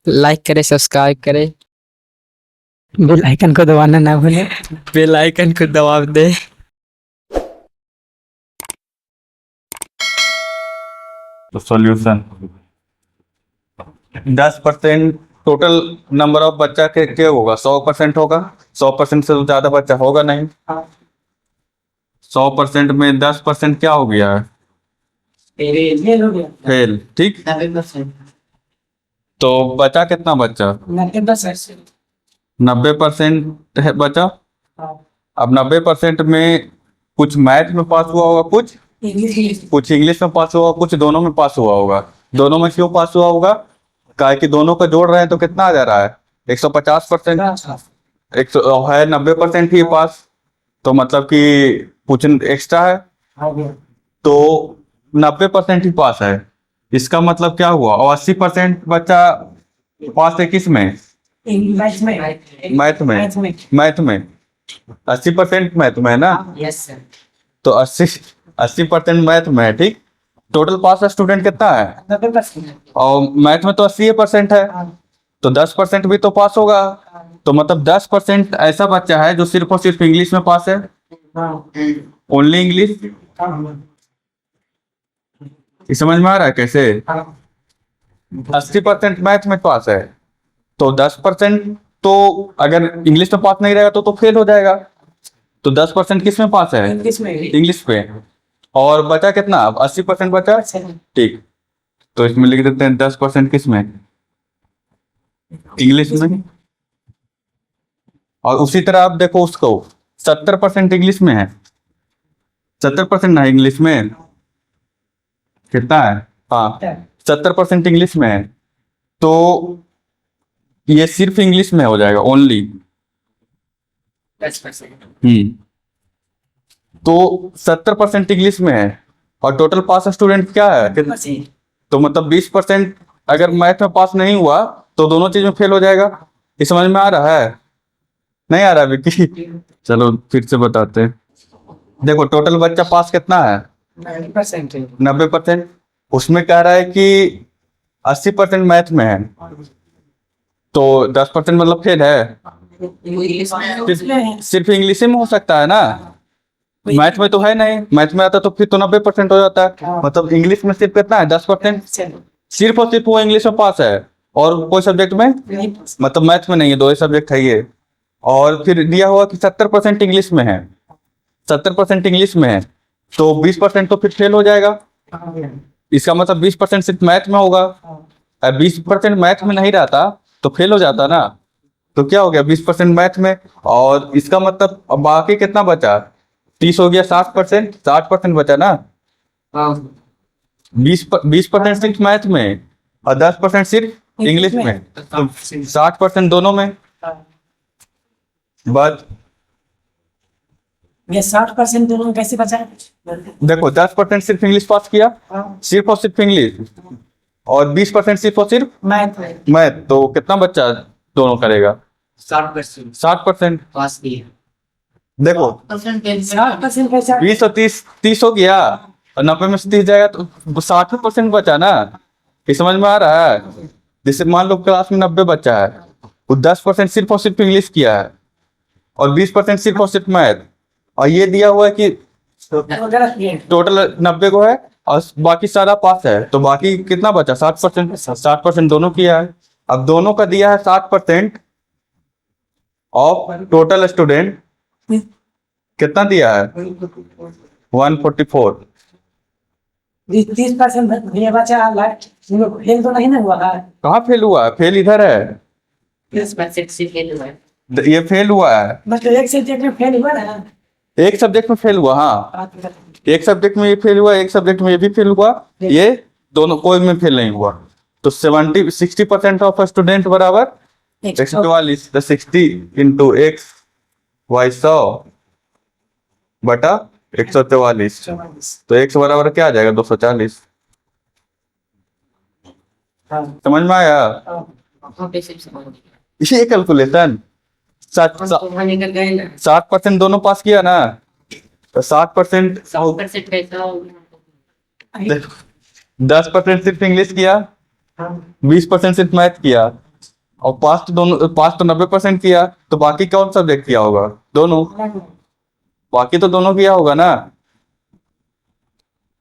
Like करें, subscribe करें, bell icon को दबाना ना भूलें। बेल आइकन को दबा दें। तो सॉल्यूशन 10% टोटल नंबर ऑफ बच्चा के क्या होगा? 100% होगा। 100% से तो ज्यादा बच्चा होगा नहीं। 100% में 10% क्या हो गया? फेल। ठीक, तो बचा कितना? बच्चा 90% है बचा। अब 90% में कुछ मैथ में पास हुआ होगा, कुछ इंग्लिश में पास हुआ होगा, कुछ दोनों में पास हुआ होगा। दोनों में क्यों पास हुआ होगा? काहे कि दोनों का जोड़ रहे हैं तो कितना आ जा रहा है? 150%। एक है 90% ही पास, तो मतलब कि कुछ एक्स्ट्रा है, तो 90% ही पास है। इसका मतलब क्या हुआ? और 80% बच्चा पास है किस में? मैथ में 80% मैथ में है ना? Yes sir. तो 80% मैथ में है। ठीक, टोटल पास स्टूडेंट कितना है? 90%। और मैथ में तो 80% है, तो 10% भी तो पास होगा। तो मतलब 10% ऐसा बच्चा है जो सिर्फ और सिर्फ इंग्लिश में पास है, ओनली इंग्लिश। समझ में आ रहा है कैसे? 80% मैथ में पास है, तो 10% तो अगर इंग्लिश में पास नहीं रहेगा तो फेल हो जाएगा। तो 10% किस में पास है? इंग्लिश पे। और बचा कितना? अब 80% बचा। ठीक, तो इसमें लिख देते हैं 10% किस में? इंग्लिश में। और उसी तरह आप देखो उसको, 70% इंग्लिश में है। 70% ना इंग्लिश में कितना है? हाँ, 70% इंग्लिश में है, तो ये सिर्फ इंग्लिश में हो जाएगा, ओनली। 10%। तो 70% इंग्लिश में है, और टोटल पास स्टूडेंट क्या है? तो मतलब 20% अगर मैथ में पास नहीं हुआ तो दोनों चीज में फेल हो जाएगा। ये समझ में आ रहा है? नहीं आ रहा है विक्की? चलो फिर से बताते हैं। देखो टोटल बच्चा पास कितना है? 90%। उसमें कह रहा है कि 80% मैथ में है, तो 10% मतलब फेल है। सिर्फ इंग्लिश में हो सकता है ना, मैथ में तो है नहीं। मैथ में आता तो फिर तो 90% हो जाता है। मतलब इंग्लिश में सिर्फ कितना है? 10%। सिर्फ और सिर्फ वो इंग्लिश में पास है, और कोई सब्जेक्ट में मतलब मैथ में नहीं है, दो ही सब्जेक्ट है ये। और फिर दिया हुआ कि 70% इंग्लिश में है, 70% इंग्लिश में है, तो 20% तो फिर फेल हो जाएगा। इसका मतलब 20% सिर्फ मैथ में होगा। 20% मैथ में नहीं रहता तो फेल हो जाता ना। तो क्या हो गया? 20% मैथ में, और इसका मतलब अब बाकी कितना बचा? 30 हो गया, 60%। 60% बचा ना। 20% सिर्फ मैथ में और 10% सिर्फ इंग्लिश में, तो 60% दोनों में। बस ये 60% दोनों कैसे बचा? देखो 10% सिर्फ इंग्लिश पास किया, सिर्फ और सिर्फ इंग्लिश, और 20% सिर्फ और सिर्फ मैथ, तो कितना बच्चा दोनों करेगा? 60% पास किया। देखो 60% कैसा? 20 और 30 हो गया, और 90 में से 30 जाएगा तो 60% बचा ना। ये समझ में आ रहा है? जैसे मान लो क्लास में 90 बच्चा है, वो 10% सिर्फ और सिर्फ इंग्लिश किया है, और 20% सिर्फ और सिर्फ मैथ, और ये दिया हुआ है कि टोटल 90 को है और बाकी सारा पास है, तो बाकी कितना बचा? 60%। 60% दोनों किया है। अब दोनों का दिया है 60% ऑफ टोटल स्टूडेंट, कितना दिया है? 144। 30% ये बचा फेल तो नहीं ना हुआ है? कहाँ फेल हुआ है? फेल इधर है, ये फेल हुआ है। मतलब एक सब्जेक्ट में फेल हुआ ना? एक सब्जेक्ट में फेल हुआ, हाँ, एक सब्जेक्ट में ये फेल हुआ, एक सब्जेक्ट में ये भी फेल हुआ, ये दोनों कोई में फेल नहीं हुआ। तो 60% ऑफ स्टूडेंट बराबर 144। तो 60 इंटू एक्स वाई 100 बटा 144, तो एक्स बराबर क्या आ जाएगा? 240। समझ में आया? ये कैलकुलेशन 60% दोनों पास किया ना, तो 60% 10% सिर्फ इंग्लिश किया, 20% सिर्फ मैथ किया, और पास तो 90% किया, तो बाकी कौन सब्जेक्ट किया होगा? दोनों। बाकी तो दोनों किया होगा ना।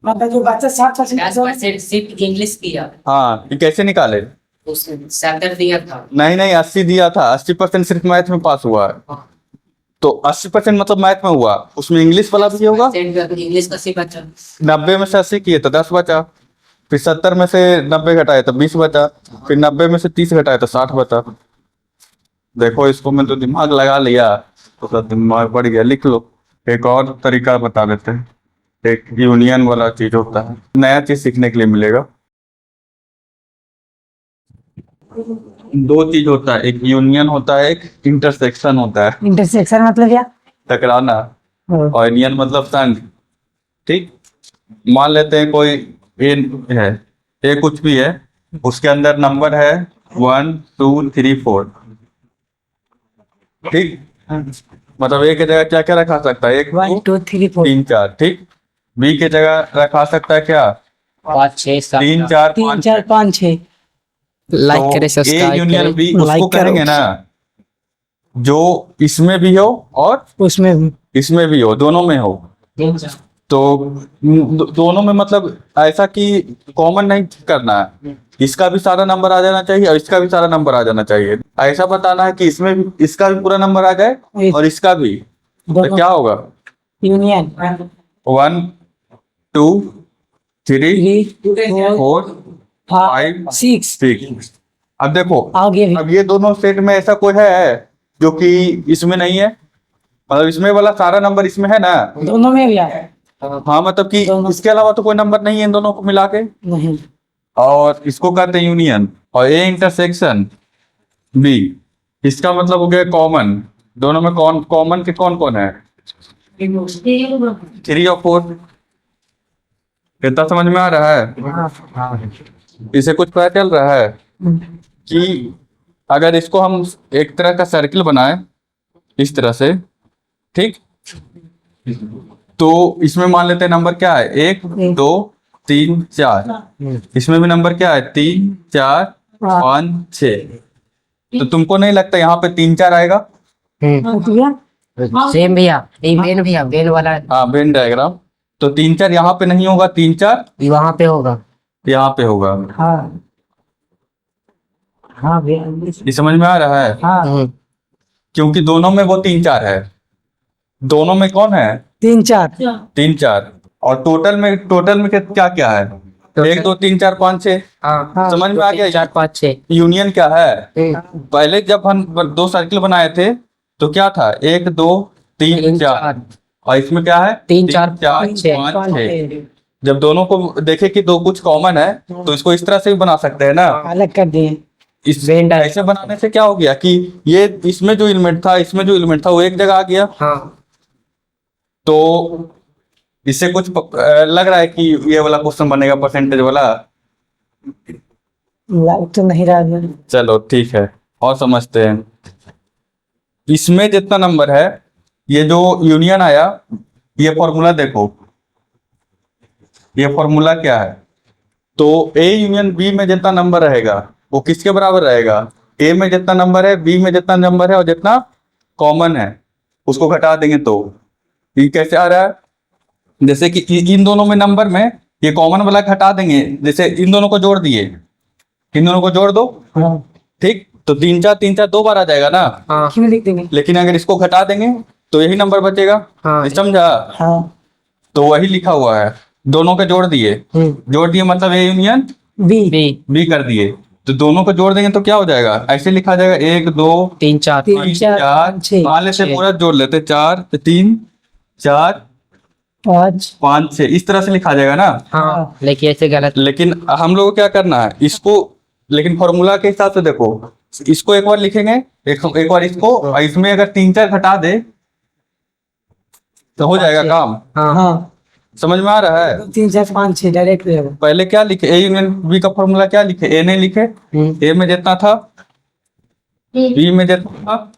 मतलब जो बच्चा 60% 10% सिर्फ इंग्लिश किया, हाँ, ये कैसे निकाले? उसने सैटर दिया था। नहीं 80 दिया था, 80% सिर्फ मैथ में पास हुआ है। तो 80% मतलब मैथ में हुआ, उसमें इंग्लिश वाला भी होगा। इंग्लिश का 80 बचा। 90 में से 80 किए तो 10 बचा, फिर 70 में से 90 घटाए तो 20 बचा, फिर 90 में से 30 घटाए तो 60 बचा। देखो इसको मैं तो दिमाग लगा लिया, तो सब दिमाग बढ़ गया। लिख लो। एक और तरीका बता देते हैं, एक यूनियन वाला चीज होता है, नया चीज सीखने के लिए मिलेगा। दो चीज होता है, एक यूनियन होता है, एक इंटरसेक्शन होता है। इंटरसेक्शन मतलब क्या? टकराना। और यूनियन मतलब संग। ठीक, मान लेते हैं कोई ए है, ए कुछ भी है, उसके अंदर नंबर है 1 2 3 4। ठीक, मतलब ए की जगह क्या क्या रखा सकता है? 1 1 2 3 4 3 4। ठीक, बी की जगह रखा सकता है क्या? 5 6 7 3 4 3 5 4 5 6। लाइक तो करें, ए सब्सक्राइब यूनियन करें। बी उसको लाइक करो। करेंगे ना, जो इसमें भी हो और उसमें भी इसमें भी हो, दोनों में हो। तो दोनों में मतलब ऐसा कि कॉमन नहीं करना है, इसका भी सारा नंबर आ जाना चाहिए और इसका भी सारा नंबर आ जाना चाहिए। ऐसा बताना है कि इसमें भी इसका भी पूरा नंबर आ जाए और इसका भी। तो दोनों क्या होगा? यूनियन 1 2 3 3 4 4 5 6 6। अब देखो, आगे भी अब ये दोनों सेट में ऐसा कोई है जो कि इसमें नहीं है? मतलब इसमें वाला सारा नंबर इसमें है ना? दोनों में भी है। हाँ, मतलब कि दोनों। इसके अलावा तो कोई नंबर नहीं है इन दोनों को मिला के। नहीं। और इसको कहते हैं यूनियन। और ए इंटरसेक्शन बी, इसका मतलब हो गया कॉमन। दोनों में कॉमन के कौन कौन है? 3 और 4। कितना समझ में आ रहा है? इसे कुछ पता चल रहा है कि अगर इसको हम एक तरह का सर्किल बनाए इस तरह से, ठीक, तो इसमें मान लेते हैं नंबर क्या है? 1 2 3 4। इसमें भी नंबर क्या है? 3 4 5 6। तो तुमको नहीं लगता यहाँ पे 3 4 आएगा? सेम भैया, ये वेन भैया, वेन वाला हाँ, वेन डायग्राम। तो 3 4 यहाँ पे नहीं होगा, 3 4 वहां पे होगा। यहाँ पे होगा। हाँ हाँ ये समझ में आ रहा है? हाँ। क्योंकि दोनों में वो 3 4 है। दोनों में कौन है? 3 4 3 4। और टोटल में क्या क्या है? 1 2 3 4 5 6। हाँ, समझ में आ गया? 4 5 6। यूनियन क्या है? पहले जब हम दो सर्किल बनाए थे तो क्या था? 1 2 3 4। और इसमें क्या है? 3 4 5 5 6। 6। जब दोनों को देखे कि दो कुछ कॉमन है तो इसको इस तरह से भी बना सकते हैं ना। अलग कर दिए। इस ऐसे बनाने से क्या हो गया कि ये इसमें जो एलिमेंट था, इसमें जो एलिमेंट था, वो एक जगह आ गया। हाँ, तो इससे कुछ लग रहा है कि ये वाला क्वेश्चन बनेगा परसेंटेज वाला? लाइक तो नहीं रहा। चलो ठीक है, और समझते हैं। इसमें जितना नंबर है, ये जो यूनियन आया, ये फॉर्मूला देखो, ये फॉर्मूला क्या है? तो ए यूनियन बी में जितना नंबर रहेगा वो किसके बराबर रहेगा? ए में जितना नंबर है, बी में जितना नंबर है, और जितना कॉमन है उसको घटा देंगे तो ये कैसे आ रहा है? जैसे कि इन दोनों में नंबर में ये कॉमन वाला घटा देंगे, जैसे इन दोनों को जोड़ दिए, इन दोनों को जोड़ दो, ठीक, तो 3 4 2 बार आ जाएगा ना। हाँ, क्यों लिख देंगे? लेकिन अगर इसको घटा देंगे तो यही नंबर बचेगा। हाँ। समझा? हाँ तो वही लिखा हुआ है, दोनों के जोड़ दिए। जोड़ दिए मतलब ए यूनियन बी बी कर दिए, तो दोनों को जोड़ देंगे तो क्या हो जाएगा? ऐसे लिखा जाएगा 1 2 3 4 3 4 4। 6 मान लेते पूरा जोड़ लेते, 4 3 4 5 5 6, इस तरह से लिखा जाएगा ना। हाँ, लेकिन ऐसे गलत। लेकिन हम लोग को क्या करना है इसको, लेकिन फॉर्मूला के हिसाब से देखो, इसको एक बार लिखेंगे, एक बार इसको, और इसमें अगर 3 4 घटा दे तो हो जाएगा काम। हाँ, हाँ। समझ में आ रहा है? 3 4 5 6 डायरेक्ट हो पहले क्या लिखे? ए यूनियन बी का फॉर्मूला क्या लिखे? ए नहीं लिखे, ए में जितना था, बी में जितना था,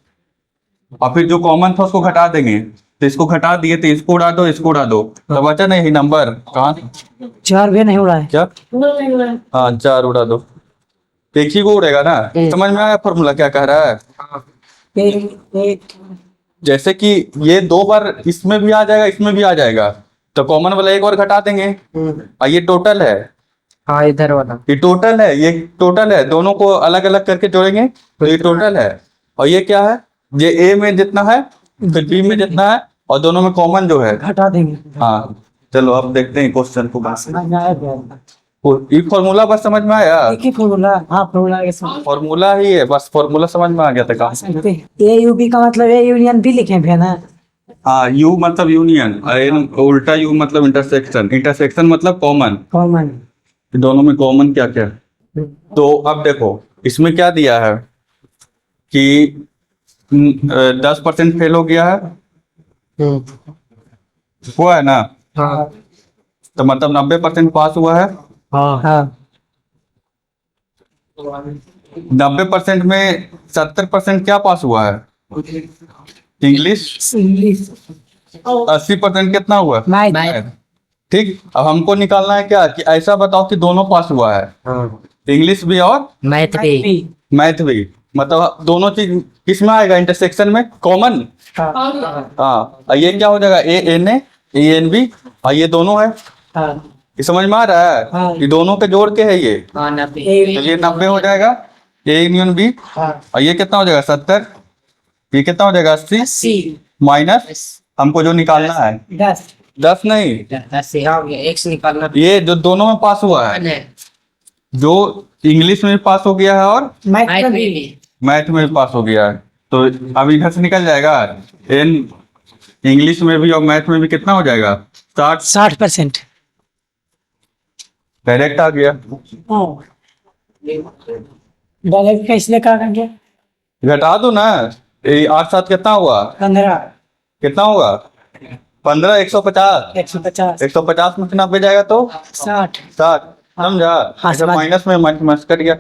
और फिर जो कॉमन था उसको घटा देंगे। तो इसको घटा दिए तो इसको उड़ा दो, इसको उड़ा दो, तो बचा नहीं नंबर। कहाँ? 4 भी नहीं उड़ा है। क्या? हाँ, 4 उड़ा दो। एक ही को उड़ेगा ना। समझ में आया फॉर्मूला क्या कह रहा है? एक जैसे कि ये 2 बार इसमें भी आ जाएगा, इसमें भी आ जाएगा, तो कॉमन वाला एक और घटा देंगे। और ये टोटल है, हाँ इधर वाला। ये टोटल है, ये टोटल है, दोनों को अलग अलग करके जोड़ेंगे तो ये टोटल है। और ये क्या है, ये ए में जितना है फिर बी में जितना है और दोनों में कॉमन जो है। घटा देंगे। हाँ चलो अब देखते हैं क्वेश्चन को। समझ में आया क्या? ये फॉर्मूला बस समझ में आया? एक ही फॉर्मूला। हाँ फॉर्मूला के साथ फॉर्मूला ही है, बस फॉर्मूला समझ में आ गया था कहाँ से। ए यू बी का मतलब ए यूनियन बी लिखे भैया ना। हाँ यू मतलब यूनियन, उल्टा यू मतलब इंटरसेक्शन, इंटरसेक्शन मतलब कॉमन। कॉमन। दोनों में कॉमन क्या क्या। तो अब देखो इसमें क्या दिया है कि 10% फेल हो गया है, हुआ है ना, हाँ तो मतलब 90% पास हुआ है। हाँ हाँ 90% में 70% क्या पास हुआ है? इंग्लिश। इंग्लिश 80% कितना हुआ? मैथ। ठीक, अब हमको निकालना है क्या कि ऐसा बताओ कि दोनों पास हुआ है, इंग्लिश भी और मैथ भी। मैथ भी, मतलब दोनों चीज किस में आएगा? इंटरसेक्शन में कॉमन। हाँ हाँ और ये क्या हो जाएगा? ए एन एन बी, और ये दोनों है। हाँ ये समझ में आ रहा है? हाँ। ये दोनों के जोड़ के है ये, हाँ 90। तो ये 90 हो जाएगा ए यूनियन बी। हाँ और ये कितना हो जाएगा? 70। ये कितना हो जाएगा? 80 सी माइनस हमको जो निकालना है 10 नहीं, 10 से हाँ ये एक से निकालना। ये जो दोनों में पास हुआ है, जो इंग्लिश में भी पास हो गया है और मैथ मैथ में में भी। भी। मैथ में भी पास हो गया है, तो अब इधर से निकल जाएगा एन, इंग्लिश में भी और मैथ में भी कितना हो जाएगा? 60। 60%। डायरेक्ट आ गया। डायरेक्ट का इसलिए कहा गया। घटा दो ना, 8 7 कितना हुआ? 15 कितना होगा? 15 150। 150 150 में से 90 जाएगा तो 60। 60। समझा? हाँ, अच्छा समझ। माइनस में माइनस कट गया,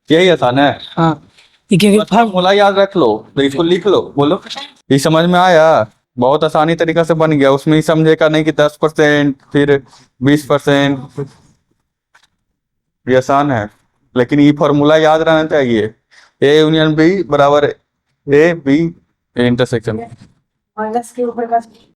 यही आसान है। हाँ ये क्योंकि फॉर्मूला याद रख लो तो इसको लिख लो, बोलो। ये समझ में आया? बहुत आसानी तरीका से बन गया, उसमें ही समझेगा नहीं कि 10% फिर 20%, ये आसान है। लेकिन ये फॉर्मूला याद रहना चाहिए, ए यूनियन बी बराबर ए बी इंटरसेक्शन। माइनस के ऊपर का